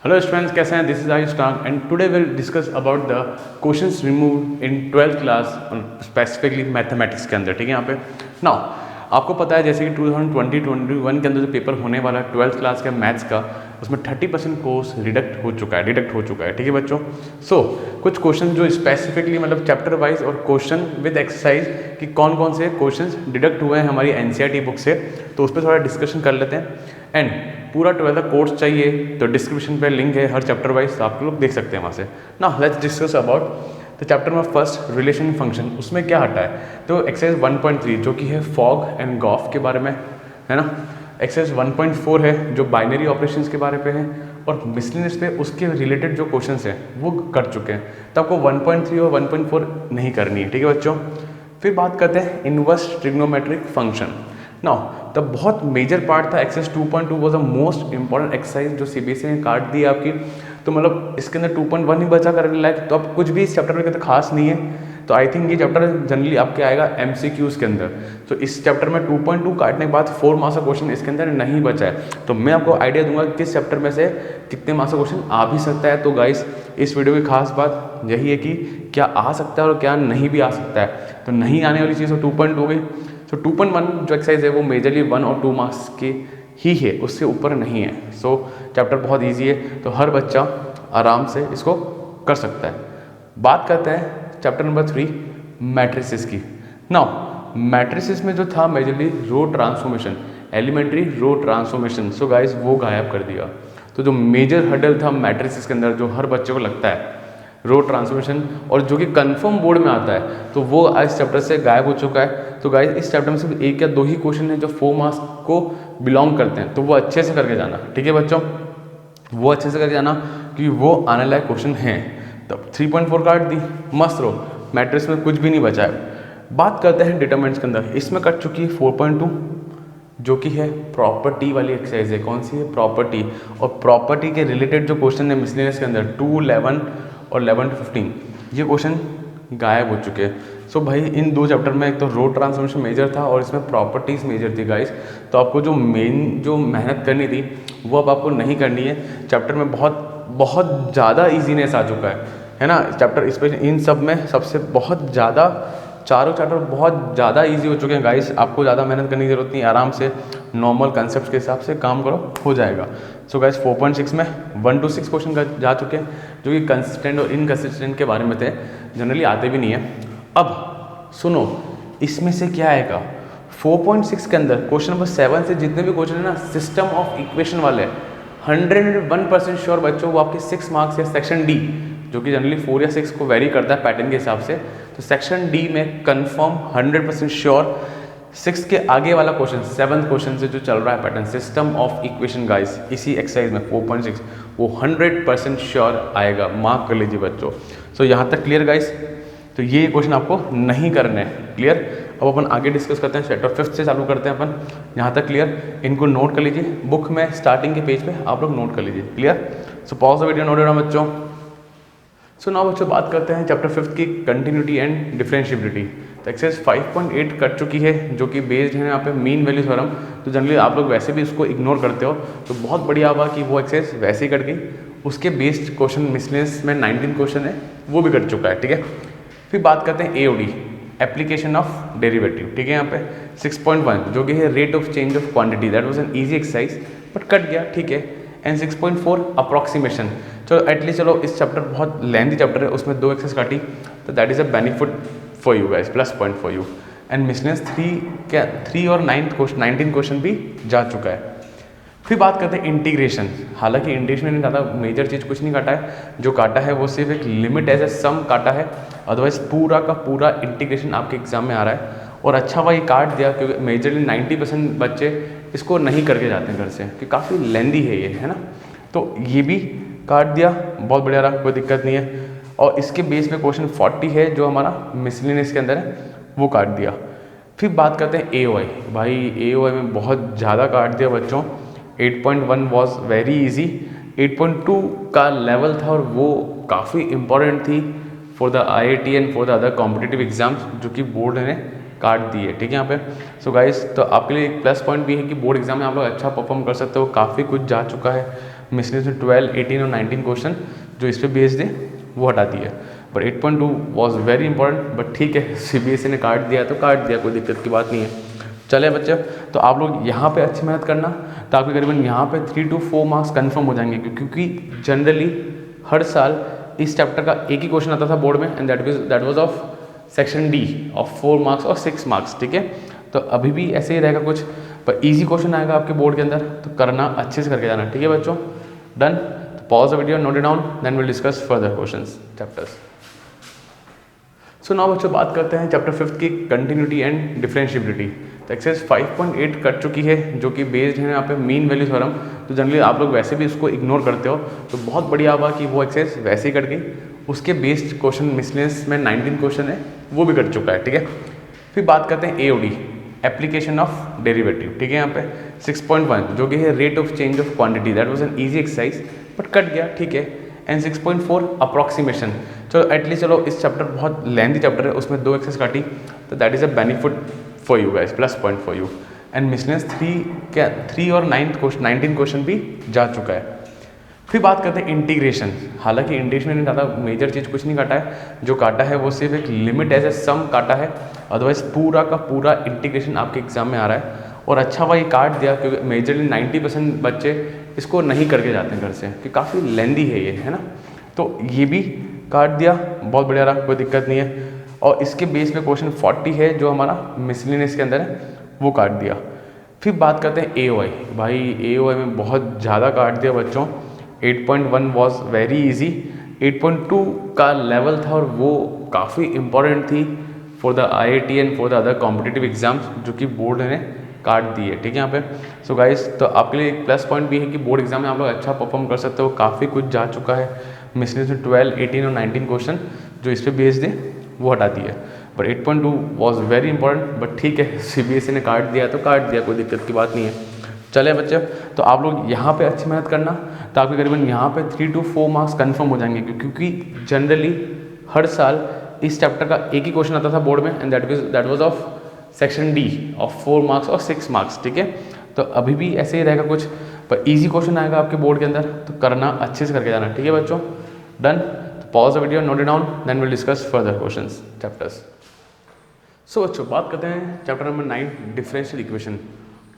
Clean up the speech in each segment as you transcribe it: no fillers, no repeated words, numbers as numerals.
Hello students, कैसे हैं? This is Ayush टांग and today will discuss about the questions remove in 12th class specifically mathematics के अंदर। ठीक है, यहाँ पे नाउ आपको पता है जैसे कि 2020-21 के अंदर जो पेपर होने वाला है 12th क्लास का मैथ्स का, उसमें 30% कोर्स डिडक्ट हो चुका है। ठीक है बच्चों, सो कुछ क्वेश्चन जो स्पेसिफिकली मतलब चैप्टर वाइज और क्वेश्चन विद एक्सरसाइज कि कौन कौन से क्वेश्चन डिडक्ट हुए हैं हमारी एनसीईआरटी बुक से, तो उस पर थोड़ा डिस्कशन कर लेते हैं। एंड पूरा 12th का कोर्स चाहिए तो डिस्क्रिप्शन पे लिंक है हर चैप्टर वाइज, आप लोग देख सकते हैं वहाँ से। Now let's discuss about the chapter में फर्स्ट रिलेशन फंक्शन। उसमें क्या हटा है तो एक्सरसाइज 1.3 जो कि है फॉग एंड गॉफ के बारे में, है ना। एक्सरसाइज 1.4 है जो बाइनरी ऑपरेशंस के बारे पे है, और मिसलिनियस पे उसके रिलेटेड जो क्वेश्चंस हैं वो कर चुके हैं, तो आपको 1.3 और 1.4 नहीं करनी है। ठीक है बच्चों, फिर बात करते हैं inverse trigonometric function. Now the बहुत मेजर पार्ट था exercise 2.2 was the most important exercise जो सीबीएसई ने काट दी आपकी, तो मतलब इसके अंदर 2.1 ही बचा करने लायक, तो अब कुछ भी इस चैप्टर में तो खास नहीं है। तो आई थिंक ये चैप्टर जनरली आपके आएगा एमसीक्यूज के अंदर, तो इस चैप्टर में 2.2 काटने के बाद 4 मार्क्स का क्वेश्चन इसके अंदर नहीं बचा है। तो मैं आपको आइडिया दूंगा किस चैप्टर में से कितने मार्क्स का क्वेश्चन आ भी सकता है। तो गाइस इस वीडियो की खास बात यही है कि क्या आ सकता है और क्या नहीं भी आ सकता है। तो नहीं आने वाली चीज़ तो 2.2 हो गई। सो 2.1 जो एक्सरसाइज है वो मेजरली 1 और 2 मार्क्स की ही है, उससे ऊपर नहीं है। सो चैप्टर बहुत ईजी है, तो हर बच्चा आराम से इसको कर सकता है। बात करते हैं चैप्टर नंबर 3 मैट्रिसेस की। नाउ मैट्रिसेस में जो था majorly row transformation, elementary row transformation, so guys वो गायब कर दिया। तो जो मेजर हर्डल था मैट्रिसेस के अंदर जो हर बच्चे को लगता है रो ट्रांसफॉर्मेशन, और जो कि कंफर्म बोर्ड में आता है, तो वो इस चैप्टर से गायब हो चुका है। तो गाइस इस चैप्टर में सिर्फ 1 या 2 ही क्वेश्चन है जो 4 मार्क्स को बिलोंग करते हैं, तो वो अच्छे से करके जाना। ठीक है बच्चों, वो अच्छे से करके जाना क्योंकि वो आने लायक क्वेश्चन हैं। तब 3.4 काट दी, मस्त रहो, मैट्रिक्स में कुछ भी नहीं बचा है। बात करते हैं डिटरमिनेंट्स के अंदर, इसमें कट चुकी है 4.2 जो कि है प्रॉपर्टी वाली एक्सरसाइज है। कौन सी है? प्रॉपर्टी। और प्रॉपर्टी के रिलेटेड जो क्वेश्चन है मिसलेनियस के अंदर 2, 11 और 11 to 15 ये क्वेश्चन गायब हो चुके हैं। सो भाई इन 2 चैप्टर में एक तो रोड ट्रांसफॉर्मेशन मेजर था और इसमें प्रॉपर्टीज़ मेजर थी गाइस, तो आपको जो मेन जो मेहनत करनी थी वो अब आपको नहीं करनी है। चैप्टर में बहुत बहुत ज़्यादा ईजीनेस आ चुका है ना चैप्टर, स्पेशली इन सब में सबसे बहुत ज़्यादा चारों चैप्टर बहुत ज़्यादा इजी हो चुके हैं गाइस। आपको ज़्यादा मेहनत करने की जरूरत नहीं, आराम से नॉर्मल कंसेप्ट के हिसाब से काम करो, हो जाएगा। सो गाइस 4.6 में 1 to 6 क्वेश्चन जा चुके हैं जो कि कंसिस्टेंट और इनकंसिस्टेंट के बारे में थे, जनरली आते भी नहीं है। अब सुनो इसमें से क्या आएगा 4.6 के अंदर क्वेश्चन नंबर 7 से जितने भी क्वेश्चन है ना सिस्टम ऑफ इक्वेशन वाले, 101% श्योर बच्चों वो आपके 6 मार्क्स या सेक्शन डी जो कि जनरली 4 या 6 को वेरी करता है पैटर्न के हिसाब से, तो सेक्शन डी में कंफर्म 100% श्योर 6 के आगे वाला क्वेश्चन 7th क्वेश्चन से जो चल रहा है pattern system of equation guys, इसी एक्सरसाइज में 4.6 वो 100% श्योर आएगा, मार्क कर लीजिए बच्चों। सो यहाँ तक क्लियर गाइस, तो ये क्वेश्चन आपको नहीं करने हैं, क्लियर। अब अपन आगे डिस्कस करते हैं, चैप्टर 5 से चालू करते हैं अपन, यहाँ तक क्लियर। इनको नोट कर लीजिए, बुक में स्टार्टिंग के पेज पे आप लोग नोट कर लीजिए, clear. So pause the video, note down बच्चों। सो नाउ बच्चों बात करते हैं चैप्टर 5 की कंटिन्यूटी एंड डिफरेंशिएबिलिटी। तो एक्सरसाइज 5.8 कट चुकी है जो कि बेस्ड है यहाँ पे मीन वैल्यू थ्योरम, तो जनरली आप लोग वैसे भी इसको इग्नोर करते हो, तो बहुत बढ़िया हुआ कि वो एक्सरसाइज वैसे ही कट गई। उसके बेस्ड क्वेश्चन मिसलेनियस में 19 क्वेश्चन है वो भी कट चुका है, ठीक है। फिर बात करते हैं एओडी एप्लीकेशन ऑफ डेरिवेटिव, ठीक है। यहाँ पे 6.1 जो कि है rate of change of quantity, that was an easy exercise but cut गया, ठीक है। एंड 6.4 अप्रॉक्सीमेशन, चलो एटलीस्ट चलो इस चैप्टर बहुत लेंथी चैप्टर है, उसमें 2 एक्सरसाइज काटी, तो that is a benefit for you guys, plus point for you. And miscellaneous 3 और 19 क्वेश्चन भी जा चुका है। फिर बात करते हैं इंटीग्रेशन, हालांकि इंटीग्रेशन में ज़्यादा मेजर चीज़ कुछ नहीं काटा है, जो काटा है वो सिर्फ एक लिमिट एज ए सम काटा है, अदरवाइज पूरा का पूरा इंटीग्रेशन आपके एग्जाम में आ रहा है। और अच्छा हुआ ये काट दिया क्योंकि मेजरली 90% बच्चे इसको नहीं करके जाते हैं घर से, कि काफ़ी लेंदी है ये, है ना। तो ये भी काट दिया, बहुत बढ़िया रहा, कोई दिक्कत नहीं है। और इसके बेस पे क्वेश्चन 40 है जो हमारा मिसलेनियस के अंदर है, वो काट दिया। फिर बात करते हैं एओआई, भाई एओआई में बहुत ज़्यादा काट दिया बच्चों। 8.1 वॉज वेरी इजी, 8.2 का लेवल था और वो काफ़ी इंपॉर्टेंट थी for the IIT and for the other competitive exams, जो कि बोर्ड ने काट दी है, ठीक है यहाँ पे। सो गाइस तो आपके लिए एक प्लस पॉइंट भी है कि बोर्ड एग्जाम में आप लोग अच्छा परफॉर्म कर सकते हो, काफ़ी कुछ जा चुका है। मिसलेनियस में 12, 18 और 19 क्वेश्चन जो इस पर बेस्ड है वो हटाती है। पर 8.2 वॉज वेरी इंपॉर्टेंट, बट ठीक है CBSE ने काट दिया तो काट दिया, कोई दिक्कत की बात नहीं है। चले बच्चे, तो आप लोग यहाँ पे अच्छी मेहनत करना, तो आपके करीबन यहाँ पे 3 to 4 मार्क्स कन्फर्म हो जाएंगे, क्योंकि जनरली हर साल इस चैप्टर का एक ही क्वेश्चन आता था बोर्ड में, and that was of section D of 4 marks और 6 मार्क्स, ठीक है। तो अभी भी ऐसे ही रहेगा कुछ, पर इजी क्वेश्चन आएगा आपके बोर्ड के अंदर, तो करना अच्छे से करके जाना, ठीक है बच्चों। डन, तो pause the video, note it down, then will discuss further questions chapters. So now बच्चों बात करते हैं चैप्टर 5 की कंटिन्यूटी एंड डिफरेंशिएबिलिटी। तो एक्सरसाइज 5.8 कट चुकी है, जो कि बेस्ड है यहाँ पे मीन वैल्यू थ्योरम। तो जनरली आप लोग वैसे भी इसको इग्नोर करते हो, तो बहुत बढ़िया हुआ कि वो एक्सरसाइज वैसे ही कट गई। उसके बेस्ड क्वेश्चन मिसलेनियस में 19 क्वेश्चन है, वो भी कट चुका है, ठीक है। फिर बात करते हैं AOD, एप्लीकेशन ऑफ डेरिवेटिव, ठीक है। यहाँ पे 6.1 जो कि है rate of change of quantity, that was an easy exercise but cut गया, ठीक है। एंड 6.4 अप्रॉक्सीमेशन, चलो एटलीस्ट चलो इस चैप्टर बहुत लेंथी चैप्टर है, उसमें 2 एक्सरसाइज काटी, तो that is a benefit for you guys, plus point for you. And miscellaneous 3 और 19 क्वेश्चन भी जा चुका है। फिर बात करते हैं इंटीग्रेशन। हालांकि इंटीग्रेशन ने ज़्यादा मेजर चीज़ कुछ नहीं काटा है, जो काटा है वो सिर्फ एक लिमिट एज ए सम काटा है, अदरवाइज पूरा का पूरा इंटीग्रेशन आपके एग्जाम में आ रहा है। और अच्छा हुआ ये काट दिया, क्योंकि मेजरली 90% बच्चे इसको नहीं करके जाते हैं घर से, कि काफ़ी लेंदी है ये, है ना। तो ये भी काट दिया, बहुत बढ़िया रहा, कोई दिक्कत नहीं है। और इसके बेस पे क्वेश्चन 40 है जो हमारा मिसलेनियस के अंदर है, वो काट दिया। फिर बात करते हैं AOI। भाई AOI में बहुत ज़्यादा काट दिया बच्चों। 8.1 वॉज वेरी इजी, 8.2 का लेवल था और वो काफ़ी इम्पोर्टेंट थी for the IIT and for the other competitive exams, जो कि बोर्ड ने काट दी है, ठीक है यहाँ पे। सो गाइस, तो आपके लिए एक प्लस पॉइंट भी है कि बोर्ड एग्जाम में आप लोग अच्छा परफॉर्म कर सकते हो, काफ़ी कुछ जा चुका है। मिसलेनियस में 12, 18 और 19 क्वेश्चन जो इस पर बेस्ड है वो हटाती है। But 8.2 was very important, but ठीक है CBSE ने काट दिया तो काट दिया, कोई दिक्कत की बात नहीं है। चले बच्चे, तो आप लोग यहाँ पे अच्छी मेहनत करना, तो आपके करीबन यहाँ पे 3 to 4 मार्क्स कन्फर्म हो जाएंगे, क्योंकि जनरली हर साल इस चैप्टर का एक ही क्वेश्चन आता था बोर्ड में, and that was of section D of 4 marks और 6 मार्क्स, ठीक है। तो अभी भी ऐसे ही रहेगा कुछ, पर इजी क्वेश्चन आएगा आपके बोर्ड के अंदर, तो करना अच्छे से करके जाना, ठीक है बच्चों। डन, तो pause the video, note it down, then will discuss further questions chapters. So बच्चों बात करते हैं चैप्टर नंबर 9, डिफरेंशियल इक्वेशन।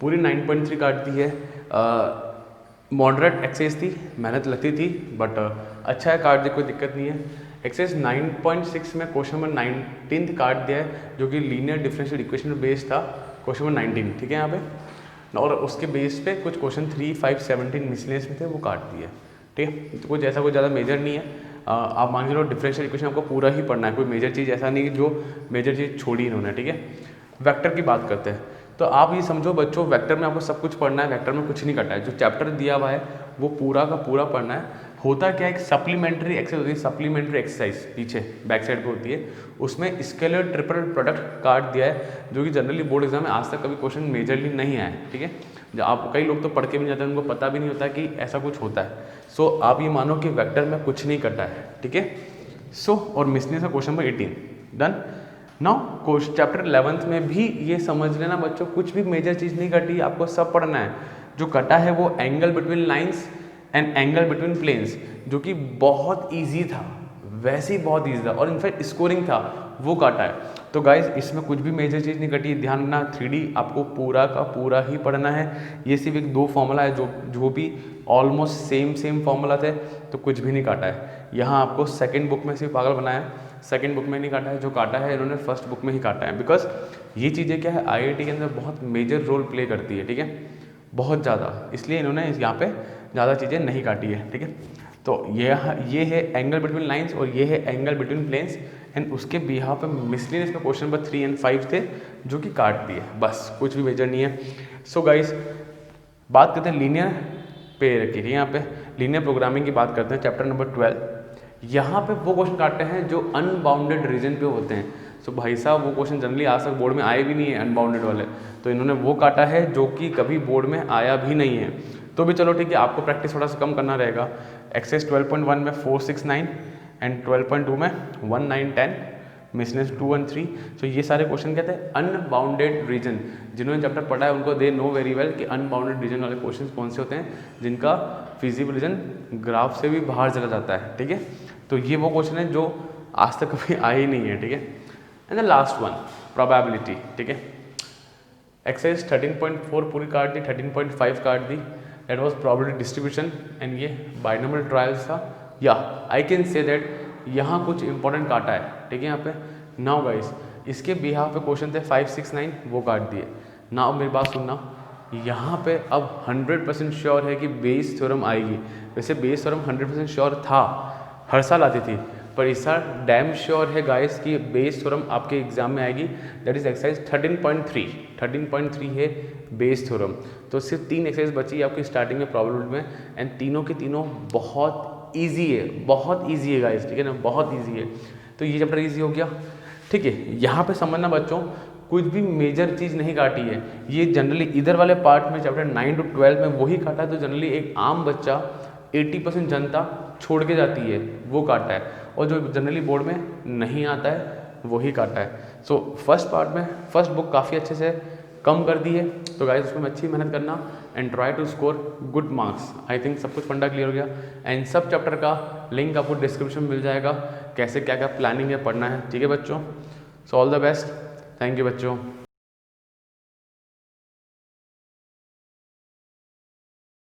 पूरी 9.3 काट दी है। मॉडरेट एक्सरसाइज थी, मेहनत लगती थी, बट अच्छा है, काट दी, कोई दिक्कत नहीं है। एक्सरसाइज 9.6 में क्वेश्चन नंबर 19 काट दिया है, जो कि लीनियर डिफरेंशियल इक्वेशन बेस्ड था, क्वेश्चन नंबर 19, ठीक है यहाँ पे। और उसके बेस पे कुछ क्वेश्चन 3, 5, 17 मिसलेनियस में थे, वो काट दिए, ठीक है। तो कुछ ऐसा कुछ ज़्यादा मेजर नहीं है। आप मान लो डिफरेंशियल इक्वेशन आपको पूरा ही पढ़ना है, कोई मेजर चीज़ ऐसा नहीं कि जो मेजर चीज़ छोड़ी इन्होंने, ठीक है। वेक्टर की बात करते हैं, तो आप ये समझो बच्चों, वेक्टर में आपको सब कुछ पढ़ना है, वेक्टर में कुछ नहीं कटा है, जो चैप्टर दिया हुआ है वो पूरा का पूरा पढ़ना है। होता क्या है, एक सप्लीमेंट्री एक्सरसाइज होती है, सप्लीमेंट्री एक्सरसाइज पीछे बैक साइड पे होती है, उसमें स्केलर ट्रिपल प्रोडक्ट काट दिया है, जो कि जनरली बोर्ड एग्जाम में आज तक कभी क्वेश्चन मेजरली नहीं आया है, ठीक है। जो आप कई लोग तो पढ़ के भी नहीं जाते हैं, उनको पता भी नहीं होता कि ऐसा कुछ होता है। सो आप ये मानो कि वेक्टर में कुछ नहीं कटा है, ठीक है। सो और मिसलेनियस का question number 18 done. Now chapter 11th में भी ये समझ लेना बच्चों, कुछ भी मेजर चीज़ नहीं कटी, आपको सब पढ़ना है। जो कटा है वो angle between lines and angle between planes, जो कि बहुत इजी था, वैसे ही बहुत इजी था, और इनफैक्ट स्कोरिंग था, वो काटा है। तो गाइज इसमें कुछ भी मेजर चीज़ नहीं कटी, ध्यान रखना 3D आपको पूरा का पूरा ही पढ़ना है। ये सिर्फ एक 2 फॉर्मूला है जो भी ऑलमोस्ट सेम फॉर्मूला थे, तो कुछ भी नहीं काटा है। यहाँ आपको सेकंड बुक में सिर्फ पागल बनाया है, सेकंड बुक में नहीं काटा है, जो काटा है इन्होंने फर्स्ट बुक में ही काटा है, बिकॉज ये चीज़ें क्या है IIT के अंदर बहुत मेजर रोल प्ले करती है, ठीक है, बहुत ज़्यादा, इसलिए इन्होंने यहाँ पे ज़्यादा चीज़ें नहीं काटी है, ठीक है। तो ये है एंगल बिटवीन लाइंस और ये है एंगल बिटवीन प्लेन्स, एंड उसके बिहाफ पे मिसलेनियस में क्वेश्चन नंबर 3 and 5 थे, जो कि काट दिए, बस कुछ भी मेजर नहीं है। सो गाइस बात करते हैं लीनियर पे रखिए, यहाँ पे लीनियर प्रोग्रामिंग की बात करते हैं, चैप्टर नंबर 12। यहाँ पे वो क्वेश्चन काटते हैं जो अनबाउंडेड रीजन पे होते हैं। सो भाई साहब वो क्वेश्चन जनरली आज तक बोर्ड में आए भी नहीं है अनबाउंडेड वाले, तो इन्होंने वो काटा है जो कि कभी बोर्ड में आया भी नहीं है। तो भी चलो ठीक है, आपको प्रैक्टिस थोड़ा सा कम करना रहेगा। एक्सरसाइज 12.1 में 4, 6, 9 एंड 12.2 में 1, 9, 10 मिसनेस 2 and 3। सो ये सारे क्वेश्चन कहते हैं अनबाउंडेड रीजन। जिन्होंने चैप्टर पढ़ा है उनको दे नो वेरी वेल कि अनबाउंडेड रीजन वाले क्वेश्चन कौन से होते हैं, जिनका फिजिबल रीजन ग्राफ से भी बाहर चला जाता है, ठीक है। तो ये वो क्वेश्चन है जो आज तक कभी आए ही नहीं है, ठीक है। And the last one probability, ठीक है। एक्सरसाइज 13.4 पूरी काट दी, 13.5 काट दी, that was probability distribution and ये बाइनोमियल ट्रायल्स था। या आई कैन से दैट यहाँ कुछ इंपॉर्टेंट काटा है, ठीक है। यहाँ पे नाउ गाइस इसके बिहाफ पे क्वेश्चन थे 5, 6, 9 वो काट दिए। नाउ मेरी बात सुनना, यहाँ पे अब 100% श्योर है कि बेस थ्योरम आएगी। वैसे बेस थ्योरम 100% श्योर था, हर साल आती थी, पर इस साल डैम श्योर है गाइस कि बेस थ्योरम आपके एग्जाम में आएगी। दैट इज एक्सरसाइज 13.3 है बेस थ्योरम। तो सिर्फ 3 एक्सरसाइज बची है आपकी स्टार्टिंग में प्रोबेबिलिटी में, एंड तीनों के तीनों बहुत ईजी है, बहुत ईजी है गाइस, ठीक है ना, बहुत ईजी है। तो ये चैप्टर ईजी हो गया, ठीक है। यहाँ पे समझना बच्चों, कुछ भी मेजर चीज़ नहीं काटी है। ये जनरली इधर वाले पार्ट में चैप्टर 9 to 12 में वही काटा है, तो जनरली एक आम बच्चा 80% जनता छोड़ के जाती है वो काटा है, और जो जनरली बोर्ड में नहीं आता है वही काटा है। सो फर्स्ट पार्ट में फर्स्ट बुक काफ़ी अच्छे से कम कर दी है, तो गाइस उसमें अच्छी मेहनत करना and try to score good marks. I think सब कुछ फंडा क्लियर हो गया, एंड सब चैप्टर का लिंक आपको डिस्क्रिप्शन में मिल जाएगा, कैसे क्या क्या प्लानिंग है पढ़ना है, ठीक है बच्चों। So all the best, thank you बच्चों।